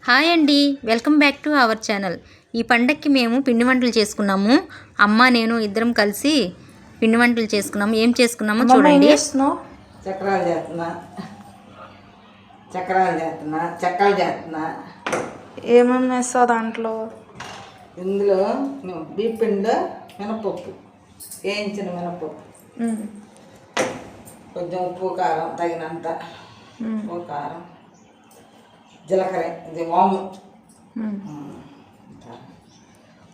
Hi అండి, welcome back to our channel. ఈ పండక్కి మేము పిండి వంటలు చేసుకున్నాము. అమ్మ నేను ఇద్దరం కలిసి పిండి వంటలు చేసుకున్నాము. ఏం చేసుకున్నామో చూడండి. చక్రాలు చేస్తున్నా చెక్కలు చేస్తున్నా. ఏమేమి వేస్తావు దాంట్లో? ఇందులో బియ్యం పిండిలో మినపప్పు, వేయించిన మినపప్పు, కొంచెం ఉప్పు కారం తగినంత, ఉప్పు కారం, జీలకర్ర, ఇది వాము,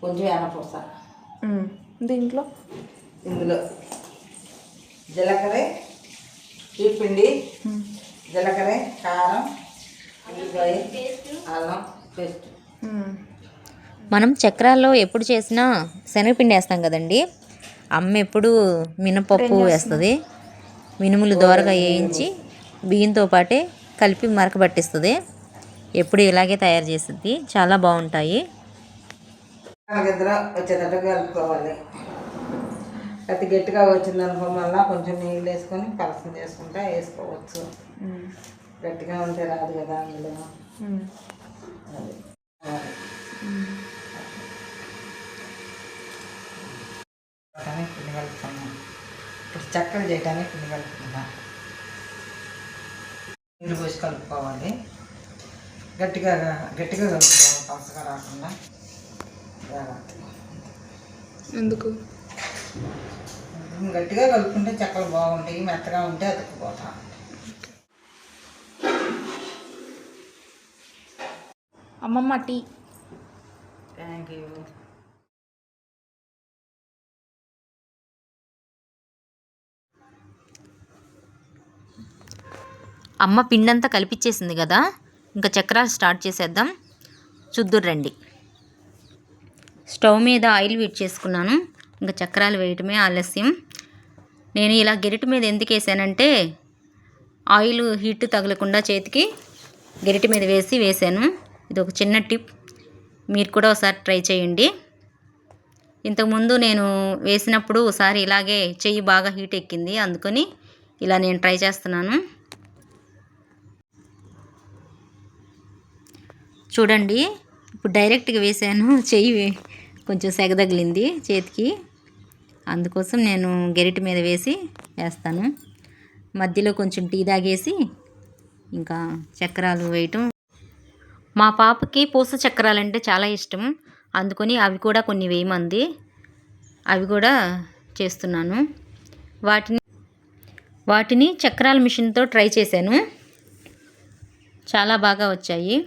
కొంచెం ఎనపూస. ఇందులో జీలకర్ర, పిండి, జీలకర్ర, కారం, ఉల్లిపాయ, అల్లం పేస్ట్. మనం చక్రాల్లో ఎప్పుడు చేసినా శనగపిండి వేస్తాం కదండి. అమ్మ ఎప్పుడు మినపప్పు వేస్తుంది. మినుములు దోరగా వేయించి బియ్యంతో పాటే కలిపి మరక పట్టిస్తుంది. ఎప్పుడు ఇలాగే తయారు చేస్తుంది. చాలా బాగుంటాయి. గిద్దర వచ్చేటట్టు కలుపుకోవాలి. అతి గట్టిగా వచ్చిందనుకో మళ్ళీ కొంచెం నీళ్ళు వేసుకొని పలసం చేసుకుంటా వేసుకోవచ్చు. గట్టిగా ఉంటే రాదు కదా అందులో. పిండి కలుపుకున్నాం. ఇప్పుడు చక్కలు చేయడానికి పిండి కలుపుకుందాం. నీళ్ళు పోసి కలుపుకోవాలి. గట్టిగా కలుపుకోవాలి, పలసగా రాకుండా. ఎందుకు? గట్టిగా కలుపుకుంటే చెక్కలు బాగుంటాయి, మెత్తగా ఉంటే అతుక్కుపోతా. అమ్మమ్మ టీ. Thank you. అమ్మ పిండంతా కలిపిచ్చేసింది కదా, ఇంకా చక్రాలు స్టార్ట్ చేసేద్దాం. చూద్దురు రండి. స్టవ్ మీద ఆయిల్ వీట్ చేసుకున్నాను. ఇంకా చక్రాలు వేయటమే ఆలస్యం. నేను ఇలా గెరిటి మీద ఎందుకు వేసానంటే ఆయిల్ హీట్ తగలకుండా చేతికి గెరిటి మీద వేసాను. ఇది ఒక చిన్న టిప్, మీరు కూడా ఒకసారి ట్రై చేయండి. ఇంతకుముందు నేను వేసినప్పుడు ఒకసారి ఇలాగే చెయ్యి బాగా హీట్ ఎక్కింది, అందుకని ఇలా నేను ట్రై చేస్తున్నాను. చూడండి, ఇప్పుడు డైరెక్ట్గా వేసాను, చెయ్యి కొంచెం సెగదగిలింది చేతికి. అందుకోసం నేను గెరిటి మీద వేస్తాను. మధ్యలో కొంచెం టీ తాగేసి ఇంకా చక్రాలు వేయటం. మా పాపకి పూస చక్రాలంటే చాలా ఇష్టం, అందుకని అవి కూడా కొన్ని వేయమంది. అవి కూడా చేస్తున్నాను. వాటిని చక్రాల మిషన్తో ట్రై చేశాను, చాలా బాగా వచ్చాయి.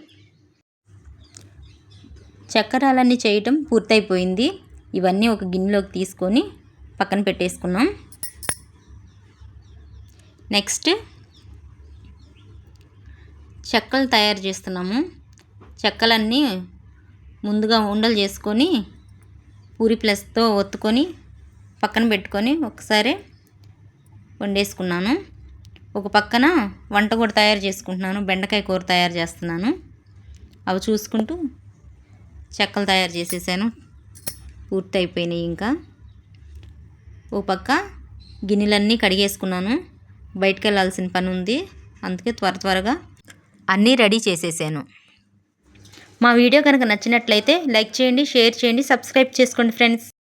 చక్రాలన్నీ చేయటం పూర్తయిపోయింది. ఇవన్నీ ఒక గిన్నెలోకి తీసుకొని పక్కన పెట్టేసుకున్నాం. నెక్స్ట్ చెక్కలు తయారు చేస్తున్నాము. చెక్కలన్నీ ముందుగా ఉండలు చేసుకొని పూరి ప్లస్తో ఒత్తుకొని పక్కన పెట్టుకొని ఒకసారి వండేసుకున్నాను. ఒక పక్కన వంట కూడా తయారు చేసుకుంటున్నాను. బెండకాయ కూర తయారు చేస్తున్నాను. అవి చూసుకుంటూ చెక్కలు తయారు చేసేసాను, పూర్తి అయిపోయినాయి. ఇంకా ఓ పక్క గిన్నెలన్నీ కడిగేసుకున్నాను. బయటకు వెళ్ళాల్సిన పని ఉంది, అందుకే త్వరగా అన్నీ రెడీ చేసేసాను. మా వీడియో కనుక నచ్చినట్లయితే లైక్ చేయండి, షేర్ చేయండి, సబ్స్క్రైబ్ చేసుకోండి ఫ్రెండ్స్.